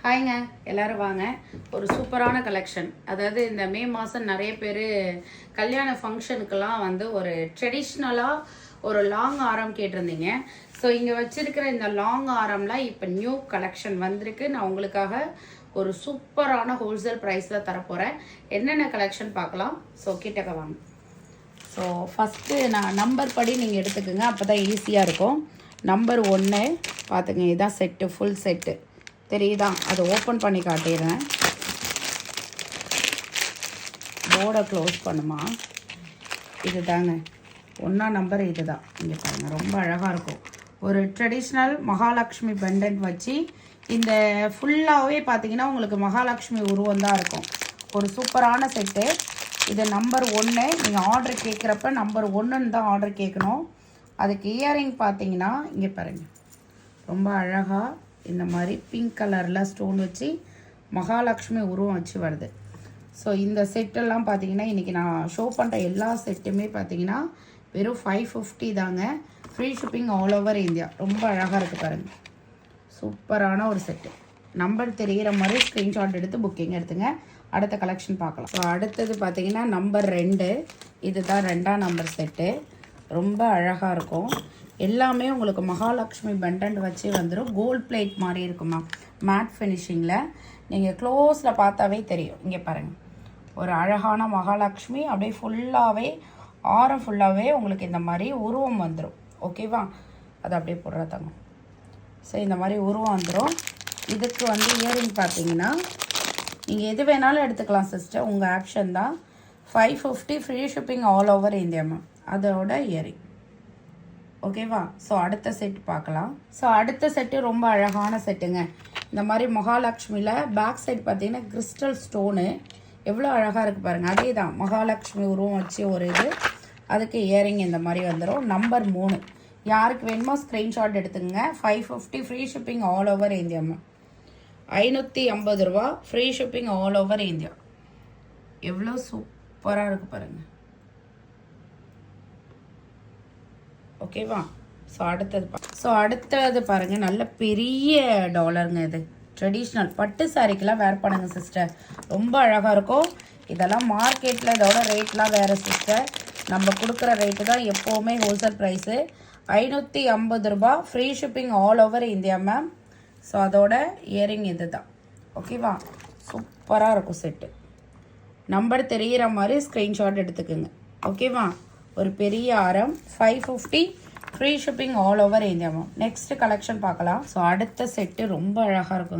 ஹாய்ங்க, எல்லோரும் வாங்க. ஒரு சூப்பரான கலெக்ஷன். அதாவது இந்த மே மாதம் நிறைய பேர் கல்யாண ஃபங்க்ஷனுக்கெல்லாம் வந்து ஒரு ட்ரெடிஷ்னலாக ஒரு லாங் ஆரம் கேட்டிருந்தீங்க. ஸோ இங்கே வச்சுருக்கிற இந்த லாங் ஆரம்லாம் இப்போ நியூ கலெக்ஷன் வந்திருக்கு. நான் உங்களுக்காக ஒரு சூப்பரான ஹோல்சேல் ப்ரைஸில் தரப்போகிறேன். என்னென்ன கலெக்ஷன் பார்க்கலாம். ஸோ கிட்டக்க வாங்க. ஸோ ஃபஸ்ட்டு நான் நம்பர் படி நீங்கள் எடுத்துக்கோங்க, அப்போ தான் ஈஸியாக இருக்கும். நம்பர் 1 பார்த்துங்க, இதுதான் செட்டு, ஃபுல் செட்டு தெரியுதா? அதை ஓப்பன் பண்ணி காட்டிடுறேன். போர்டை க்ளோஸ் பண்ணுமா? இது தாங்க 1 நம்பர், இது தான். இங்கே பாருங்கள், ரொம்ப அழகாக இருக்கும். ஒரு ட்ரெடிஷ்னல் மகாலட்சுமி பெண்டன்ட் வச்சு இந்த ஃபுல்லாகவே பார்த்தீங்கன்னா உங்களுக்கு மகாலட்சுமி உருவம் தான் இருக்கும். ஒரு சூப்பரான செட்டு. இது நம்பர் 1. நீங்கள் ஆர்டர் கேட்குறப்ப நம்பர் 1ன்னு தான் ஆர்டர் கேட்கணும். அதுக்கு இயரிங் பார்த்தீங்கன்னா இங்கே பாருங்கள், ரொம்ப அழகாக இந்த மாதிரி பிங்க் கலரில் ஸ்டோன் வச்சு மகாலட்சுமி உருவம் வச்சு வருது. ஸோ இந்த செட்டெல்லாம் பார்த்தீங்கன்னா இன்றைக்கி நான் ஷோ பண்ணுற எல்லா செட்டுமே பார்த்தீங்கன்னா வெறும் 550 தாங்க. Free shipping all over India. ரொம்ப அழகாக இருக்குது பாருங்கள், சூப்பரான ஒரு செட்டு. நம்பர் தெரிகிற மாதிரி ஸ்க்ரீன்ஷாட் எடுத்து புக்கிங் எடுத்துங்க. அடுத்த கலெக்ஷன் பார்க்கலாம். ஸோ அடுத்தது பார்த்தீங்கன்னா நம்பர் 2. இதுதான் 2ஆம் நம்பர் செட்டு. ரொம்ப அழகாக இருக்கும். எல்லாமே உங்களுக்கு மகாலட்சுமி பெண்டன்ட் வச்சு வந்துடும். கோல்ட் பிளேட் மாதிரி இருக்குமா, மேட் ஃபினிஷிங்கில். நீங்கள் க்ளோஸில் பார்த்தாவே தெரியும். இங்கே பாருங்கள், ஒரு அழகான மகாலட்சுமி அப்படியே ஃபுல்லாகவே ஆரம் ஃபுல்லாகவே உங்களுக்கு இந்த மாதிரி உருவம் வந்துடும். ஓகேவா? அது அப்படியே போடுறதாங்க. ஸோ இந்த மாதிரி உருவம் வந்துடும். இதுக்கு வந்து இயரிங் பார்த்தீங்கன்னா நீங்கள் எது வேணாலும் எடுத்துக்கலாம் சிஸ்டர், உங்கள் ஆப்ஷன் தான். 550 free shipping all over India ma'am. அதோட இயரிங். ஓகேவா? ஸோ அடுத்த செட் பார்க்கலாம். ஸோ அடுத்த செட்டு ரொம்ப அழகான செட்டுங்க. இந்த மாதிரி மகாலட்சுமியில் பேக் சைடு பார்த்தீங்கன்னா கிறிஸ்டல் ஸ்டோனு எவ்வளோ அழகாக இருக்குது பாருங்கள். அதே தான் மகாலட்சுமி உருவம் வச்சு ஒரு இது. அதுக்கு இயரிங் இந்த மாதிரி வந்துடும். நம்பர் 3. யாருக்கு வேணுமோ ஸ்க்ரீன்ஷாட் எடுத்துங்க. 550 free shipping all over India ma'am. 550 ரூபா free shipping all over India. எவ்வளோ சூப்பராக இருக்குது பாருங்கள். ஓகேவா? ஸோ அடுத்தது பாருங்கள், நல்ல பெரிய டாலருங்க. இது ட்ரெடிஷ்னல் பட்டு சாரிக்கெலாம் வேர் பண்ணுங்க சிஸ்டர், ரொம்ப அழகாக இருக்கும். இதெல்லாம் மார்க்கெட்டில் இதோட ரேட்லாம் வேறு சிஸ்டர். நம்ம கொடுக்குற ரேட்டு தான் எப்போவுமே ஹோல்சேல் ப்ரைஸு. 550 ரூபா free shipping all over India ma'am. So அதோட இயரிங் இது தான். ஓகேவா? சூப்பராக இருக்கும் செட்டு. நம்பர் தெரிகிற மாதிரி ஸ்க்ரீன்ஷாட் எடுத்துக்கோங்க. ஓகேவா? ஒரு பெரிய ஆரம், 550 free shipping all over India ma'am. Next collection பார்க்கலாம். ஸோ அடுத்த செட்டு ரொம்ப அழகாக இருக்கும்.